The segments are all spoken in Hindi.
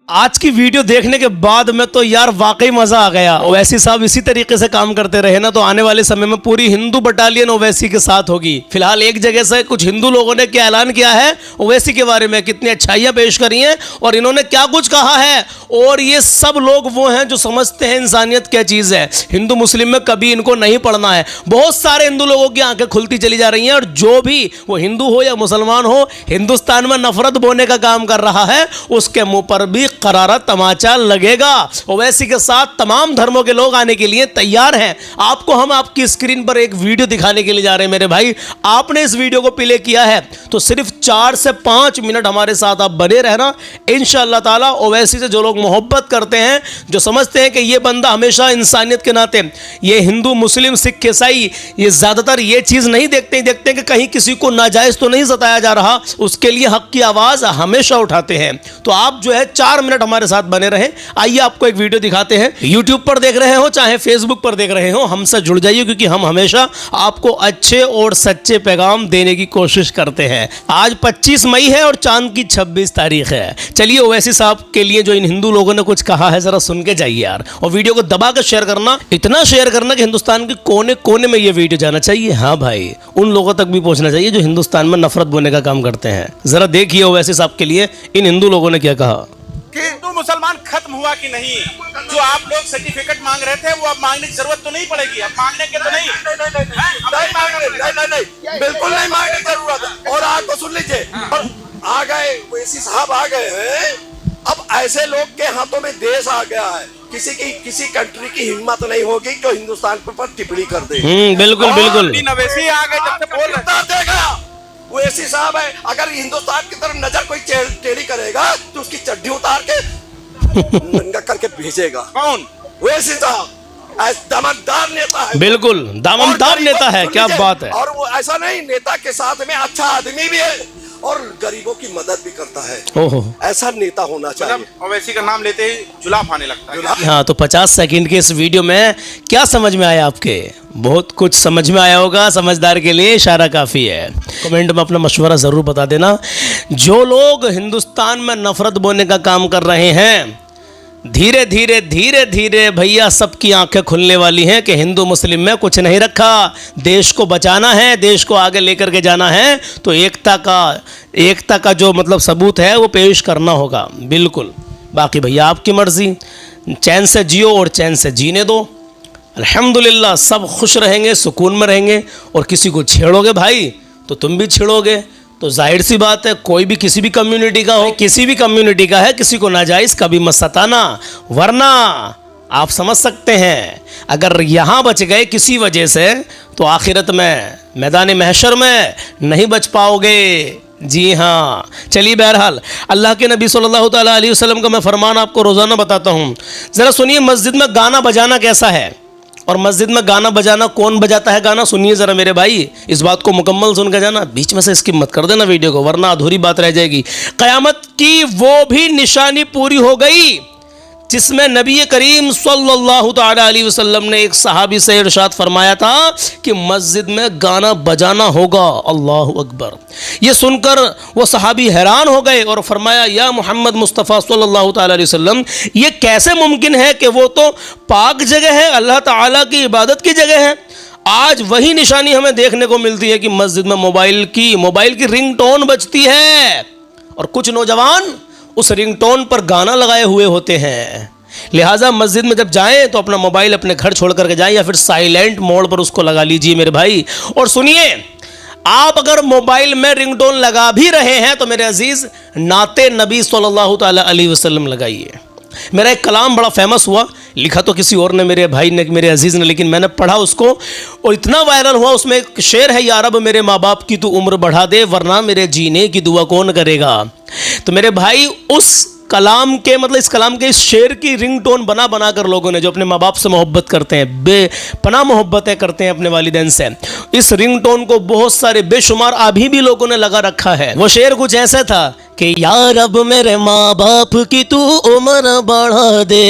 आज की वीडियो देखने के बाद में तो यार वाकई मजा आ गया। ओवैसी साहब इसी तरीके से काम करते रहे ना तो आने वाले समय में पूरी हिंदू बटालियन ओवैसी के साथ होगी। फिलहाल एक जगह से कुछ हिंदू लोगों ने क्या ऐलान किया है ओवैसी के बारे में, कितनी अच्छाइयां पेश करी हैं और इन्होंने क्या कुछ कहा है। और ये सब लोग वो हैं जो समझते हैं इंसानियत क्या चीज़ है। हिंदू मुस्लिम में कभी इनको नहीं पढ़ना है। बहुत सारे हिंदू लोगों की आंखें खुलती चली जा रही हैं और जो भी वो हिंदू हो या मुसलमान हो हिंदुस्तान में नफरत बोने का काम कर रहा है उसके मुंह पर भी करारा तमाचा लगेगा। ओवैसी के साथ तमाम धर्मों के लोग आने के लिए तैयार हैं। आपको हम आपकी स्क्रीन पर एक वीडियो दिखाने के लिए जा रहे हैं मेरे भाई। आपने इस वीडियो को प्ले किया है तो सिर्फ 4 से 5 मिनट हमारे साथ आप बने रहना। इंशाअल्लाह ताला ओवैसी से जो लोग मोहब्बत करते हैं, जो समझते हैं कि ये बंदा हमेशा इंसानियत के नाते, ये हिंदू मुस्लिम सिख ईसाई ये ज्यादातर ये चीज नहीं देखते कि कहीं किसी को नाजायज तो नहीं सताया जा रहा, उसके लिए हक की आवाज हमेशा उठाते हैं। तो आप जो है 4 मिनट हमारे साथ बने रहें। आइए आपको एक वीडियो दिखाते हैं। यूट्यूब पर देख रहे हो चाहे फेसबुक पर देख रहे हो, हमसे जुड़ जाइए क्योंकि हम हमेशा आपको अच्छे और सच्चे पैगाम देने की कोशिश करते हैं। आज 25 मई है और चांद की 26 तारीख है। चलिए ओवैसी साहब के लिए जो इन हिंदू लोगों ने कुछ कहा है जरा सुन के जाइए यार। और वीडियो को दबा कर शेयर करना, इतना शेयर करना कि हिंदुस्तान के कोने कोने में ये वीडियो जाना चाहिए। हाँ भाई, उन लोगों तक भी पहुंचना चाहिए जो हिंदुस्तान में नफरत बोने का काम करते हैं। जरा देखिए ओवैसी साहब के लिए इन हिंदू लोगों ने क्या कहा। हिंदू मुसलमान खत्म हुआ कि नहीं? जो आप लोग सर्टिफिकेट मांग रहे थे वो अब मांगने की जरूरत तो नहीं पड़ेगी। अब मांगने के तो नहीं, बिल्कुल नहीं मांगने की जरूरत। और आपको सुन लीजिए, और आ गए ओवैसी साहब आ गए हैं। अब ऐसे लोग के हाथों में देश आ गया है। किसी कंट्री की हिम्मत नहीं होगी जो हिंदुस्तान पर टिप्पणी कर दे। बिल्कुल बिल्कुल। ओवैसी आ गए जब से बोल देगा ओवैसी साहब है। अगर हिंदुस्तान की तरफ नजर कोई टेढ़ी करेगा तो उसकी चड्डी उतार के नंगा करके भेजेगा। कौन? ओवैसी साहब दामनदार नेता है। बिल्कुल दामनदार नेता है, क्या बात है। और वो ऐसा नहीं, नेता के साथ में अच्छा आदमी भी है और गरीबों की मदद भी करता है। ओहो, ऐसा नेता होना चाहिए। मतलब ओवैसी का नाम लेते ही जुलाब आने लगता है। हाँ तो 50 सेकंड के इस वीडियो में क्या समझ में आया आपके? बहुत कुछ समझ में आया होगा। समझदार के लिए इशारा काफ़ी है। कमेंट में अपना मशवरा ज़रूर बता देना। जो लोग हिंदुस्तान में नफरत बोने का काम कर रहे हैं, धीरे धीरे भैया सबकी आंखें खुलने वाली हैं कि हिंदू मुस्लिम में कुछ नहीं रखा। देश को बचाना है, देश को आगे लेकर के जाना है तो एकता का जो मतलब सबूत है वो पेश करना होगा। बिल्कुल, बाकी भैया आपकी मर्जी। चैन से जियो और चैन से जीने दो। अल्हम्दुलिल्लाह सब खुश रहेंगे, सुकून में रहेंगे। और किसी को छेड़ोगे भाई तो तुम भी छेड़ोगे। तो जाहिर सी बात है, कोई भी किसी भी कम्युनिटी का हो, किसी भी कम्युनिटी का है, किसी को नाजायज़ कभी मत सताना। वरना आप समझ सकते हैं अगर यहाँ बच गए किसी वजह से तो आखिरत में मैदान महशर में नहीं बच पाओगे। जी हाँ, चलिए बहरहाल अल्लाह के नबी सल्लल्लाहु ताला अलैहि वसल्लम का मैं फरमान आपको रोज़ाना बताता हूँ। ज़रा सुनिए मस्जिद में गाना बजाना कैसा है और मस्जिद में गाना बजाना कौन बजाता है। गाना सुनिए ज़रा मेरे भाई, इस बात को मुकम्मल सुन के जाना, बीच में से स्किप मत कर देना वीडियो को वरना अधूरी बात रह जाएगी। क़यामत की वो भी निशानी पूरी हो गई जिसमें नबी करीम सल्लल्लाहु ताला अलैहि वसल्लम ने एक सहाबी से इरशाद फरमाया था कि मस्जिद में गाना बजाना होगा। अल्लाहु अकबर। ये सुनकर वो सहाबी हैरान हो गए और फरमाया, या मोहम्मद मुस्तफ़ा सल्लल्लाहु ताला अलैहि वसल्लम, ये कैसे मुमकिन है कि वो तो पाक जगह है, अल्लाह ताला की इबादत की जगह है। आज वही निशानी हमें देखने को मिलती है कि मस्जिद में मोबाइल की रिंगटोन बजती है और कुछ नौजवान उस रिंगटोन पर गाना लगाए हुए होते हैं। लिहाजा मस्जिद में जब जाएं तो अपना मोबाइल अपने घर छोड़ करके जाएं या फिर साइलेंट मोड पर उसको लगा लीजिए मेरे भाई। और सुनिए, आप अगर मोबाइल में रिंगटोन लगा भी रहे हैं तो मेरे अजीज नाते नबी सल्लल्लाहु ताला अलैहि वसल्लम लगाइए। मेरा एक कलाम बड़ा फेमस हुआ, लिखा तो किसी और ने, मेरे भाई ने, मेरे अजीज़ ने, लेकिन मैंने पढ़ा उसको और इतना वायरल हुआ। उसमें एक शेर है, या रब मेरे माँ बाप की तू उम्र बढ़ा दे वरना मेरे जीने की दुआ कौन करेगा। तो मेरे भाई उस कलाम के मतलब इस शेर की रिंगटोन बना कर लोगों ने, जो अपने माँ बाप से मोहब्बत करते हैं, बेपनाह मोहब्बतें करते हैं अपने वालिदैन से, इस रिंगटोन को बहुत सारे बेशुमार अभी भी लोगों ने लगा रखा है। वो शेर कुछ ऐसा था कि या रब मेरे माँ बाप की तू उम्र बढ़ा दे,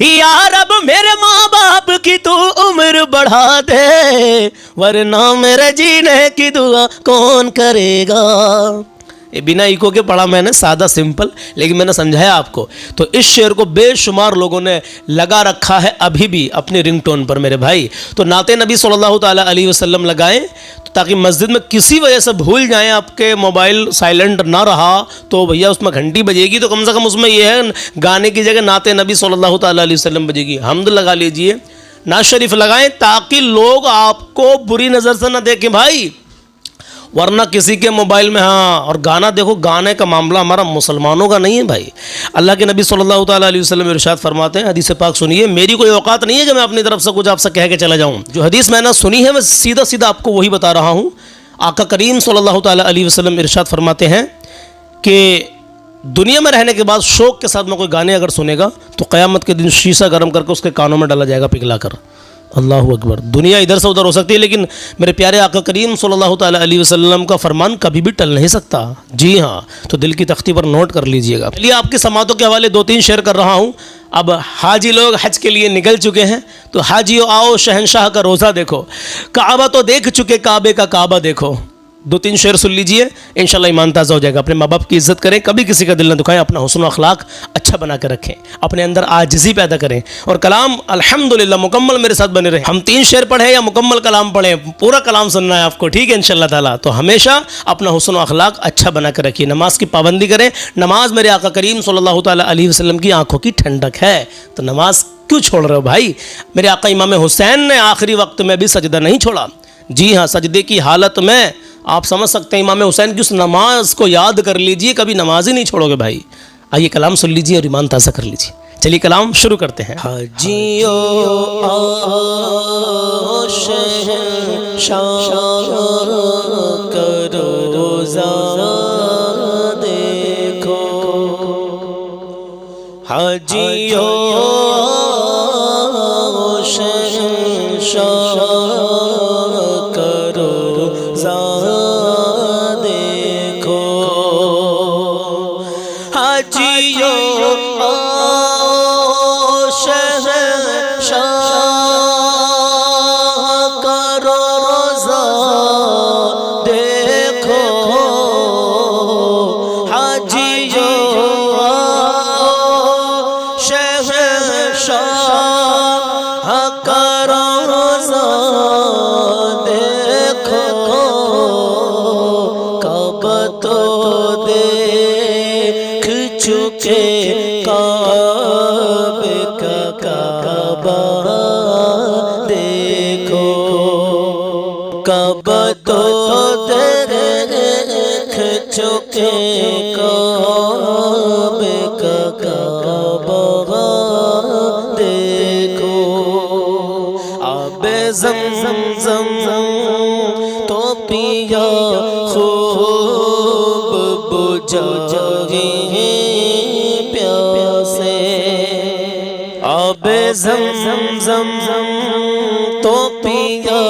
या रब मेरे माँ बाप की तू उम्र बढ़ा दे वरना मेरे जीने की दुआ कौन करेगा। ये बिना इको के पढ़ा मैंने, सादा सिंपल, लेकिन मैंने समझाया आपको। तो इस शेर को बेशुमार लोगों ने लगा रखा है अभी भी अपनी रिंगटोन पर मेरे भाई। तो नाते नबी सल्लल्लाहु ताला अलैहि वसल्लम लगाएं, तो ताकि मस्जिद में किसी वजह से भूल जाएं, आपके मोबाइल साइलेंट ना रहा तो भैया उसमें घंटी बजेगी, तो कम से कम उसमें यह है गाने की जगह नाते नबी सल्लल्लाहु ताला अलैहि वसल्लम बजेगी। हम्द लगा लीजिए, नाज शरीफ लगाएं, ताकि लोग आपको बुरी नज़र से ना देखें भाई। वरना किसी के मोबाइल में, हाँ, और गाना देखो, गाने का मामला हमारा मुसलमानों का नहीं है भाई। अल्लाह के नबी सल्लल्लाहु ताला अलैहि वसल्लम इरशाद फरमाते हैं, हदीस पाक सुनिए, मेरी कोई औकात नहीं है कि मैं अपनी तरफ से कुछ आपसे कह के चला जाऊँ। जो हदीस मैंने सुनी है मैं सीधा सीधा आपको वही बता रहा हूँ। आका करीम सल्लल्लाहु ताला अलैहि वसल्लम इरशाद फरमाते हैं कि दुनिया में रहने के बाद शौक के साथ में कोई गाने अगर सुनेगा तो क़यामत के दिन शीशा गर्म करके उसके कानों में डाला जाएगा पिघला कर। अल्लाहु अकबर। दुनिया इधर से उधर हो सकती है, लेकिन मेरे प्यारे आका करीम सल्लल्लाहु ताला अलैहि वसल्लम का फरमान कभी भी टल नहीं सकता। जी हाँ, तो दिल की तख्ती पर नोट कर लीजिएगा। चलिए आपकी समातों के हवाले 2-3 शेयर कर रहा हूँ। अब हाजी लोग हज के लिए निकल चुके हैं, तो हाजियों आओ शहनशाह का रोज़ा देखो, काबा तो देख चुके काबे का काबा देखो। 2-3 शेर सुन लीजिए, इंशाल्लाह ईमान ताज़ा हो जाएगा। अपने माँ बाप की इज़्ज़त करें, कभी किसी का दिल न दुखाएं, अपना हुस्न अखलाक अच्छा बना कर रखें, अपने अंदर आजिज़ी पैदा करें, और कलाम अल्हम्दुलिल्लाह मुकम्मल मेरे साथ बने रहें। हम 3 शेर पढ़ें या मुकम्मल कलाम पढ़ें, पूरा कलाम सुनना है आपको, ठीक है इंशाल्लाह ताला। तो हमेशा अपना हुस्न अखलाक अच्छा बना कर रखिए, नमाज की पाबंदी करें। नमाज मेरे आका करीम सल्लल्लाहु ताला अलैहि वसल्लम की आंखों की ठंडक है, तो नमाज क्यों छोड़ रहे हो भाई। मेरे आका इमाम हुसैन ने आखिरी वक्त में भी सजदा नहीं छोड़ा। जी हाँ, सजदे की हालत में आप समझ सकते हैं इमाम हुसैन की उस नमाज को याद कर लीजिए, कभी नमाज ही नहीं छोड़ोगे भाई। आइए कलाम सुन लीजिए और ईमान ताज़ा कर लीजिए। चलिए कलाम शुरू करते हैं। हाजियो आओ शहंशाह का रोज़ा देखो, हाजियो आओ शहंशाह का रोज़ा देखो, हाजियो चुके काबे का काबा देखो, काबा तो देख चुके काबे का काबा देखो, आबे ज़मज़म तो पिया खूब बुझाए प्यासे, आबे ज़मज़म तो पिया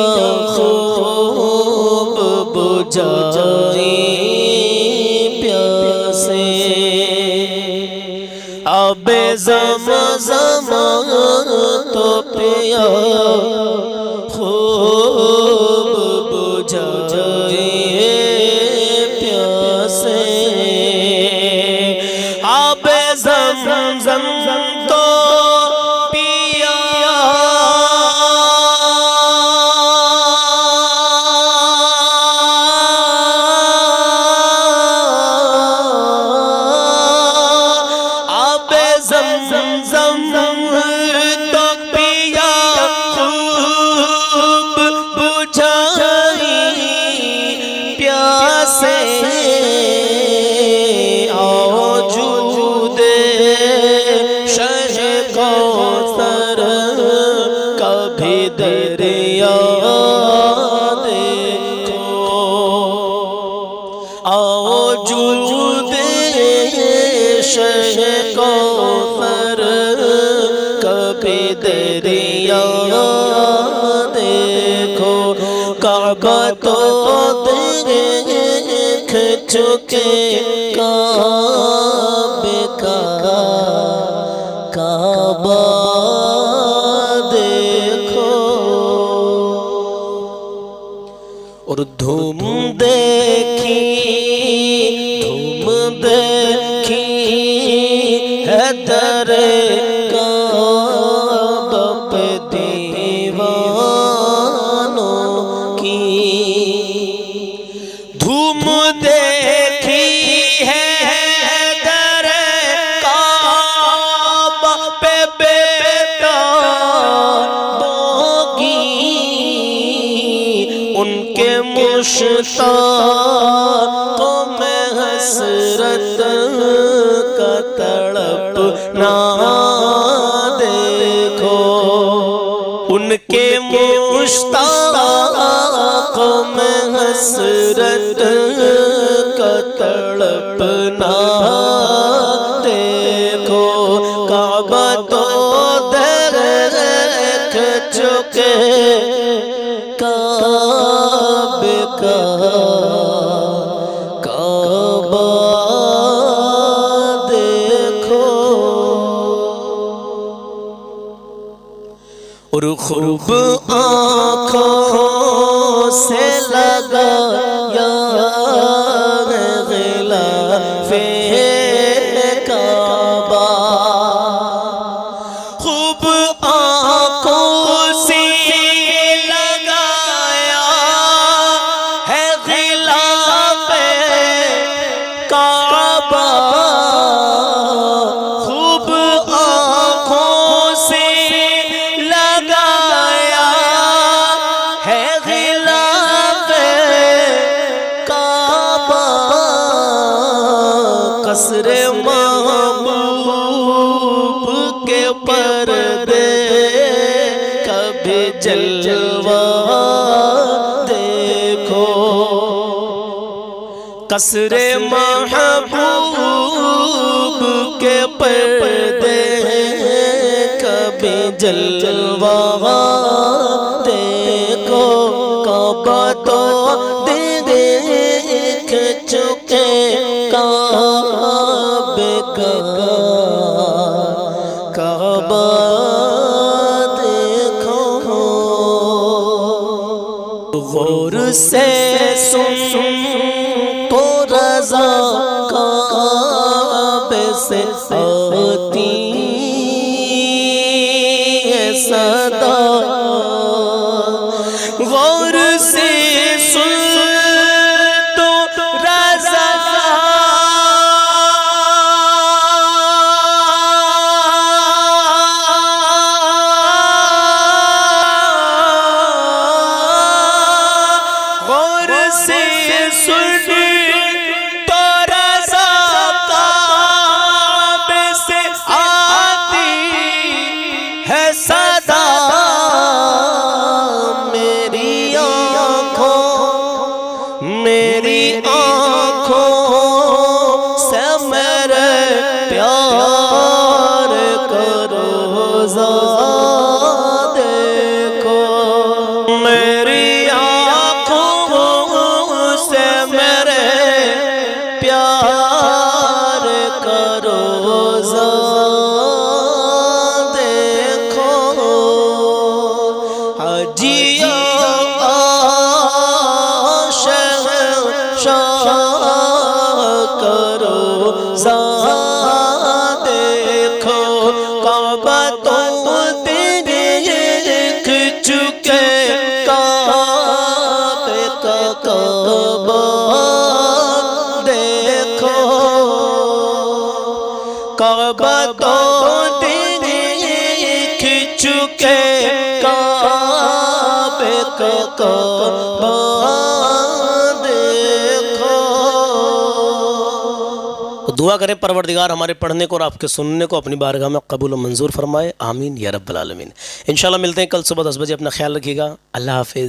खूब बुझाए प्यासे, आबे ज़मज़म तो पिया खूब बुझाए प्यासे, आबे ज़मज़म तो पिया आबे ज़मज़म तो पिया खूब बुझाई प्यासे, दरिया देखो, आओ जूद शह कौसर कभी दरिया देखो, काबा तो देख चुके काबे का काबा और धूम देखी दर काबा पे दीवानों की धूम देखी है दर काबा पे बेताबोगी उनके मुश्ताकों में हसरत का तड़पना देखो उनके मुश्ताकों में हसरत का तड़पना देखो काबा तो देख चुके काबे का काबा देखो और खूब आँखों से लगाया गिलाफे काबा खूब आँखों से लगाया है गिलाफे काबा खूब आँखों से लगाया है गिलाफे काबा कसरे महबूब के पर्दे कभी जलवा देखो कसरे महबूब के पर्दे कभी जलवा देखो काबा तो देख चुके काबे का काबा देखो गौर से सुन तो रज़ा काबे से आती है सदा गौर से सुन तो रज़ा गौर से सुन तो रज़ा काबे से आती है सदा मेरी आँखों से मेरे प्यार करो ज़ा देखो मेरी आँखों से मेरे प्यार करो ज़ा देखो हाजिया करो ज़ा देखो काबा तो देख चुके काबे का काबा देखो काबा तो देख चुके काबे का काबा दुआ करें परवरदिगार हमारे पढ़ने को और आपके सुनने को अपनी बारगाह में कबूल और मंजूर फरमाए आमीन या रब्बल आलमीन। इंशाल्लाह मिलते हैं कल सुबह 10 बजे। अपना ख्याल रखिएगा। अल्लाह हाफिज़।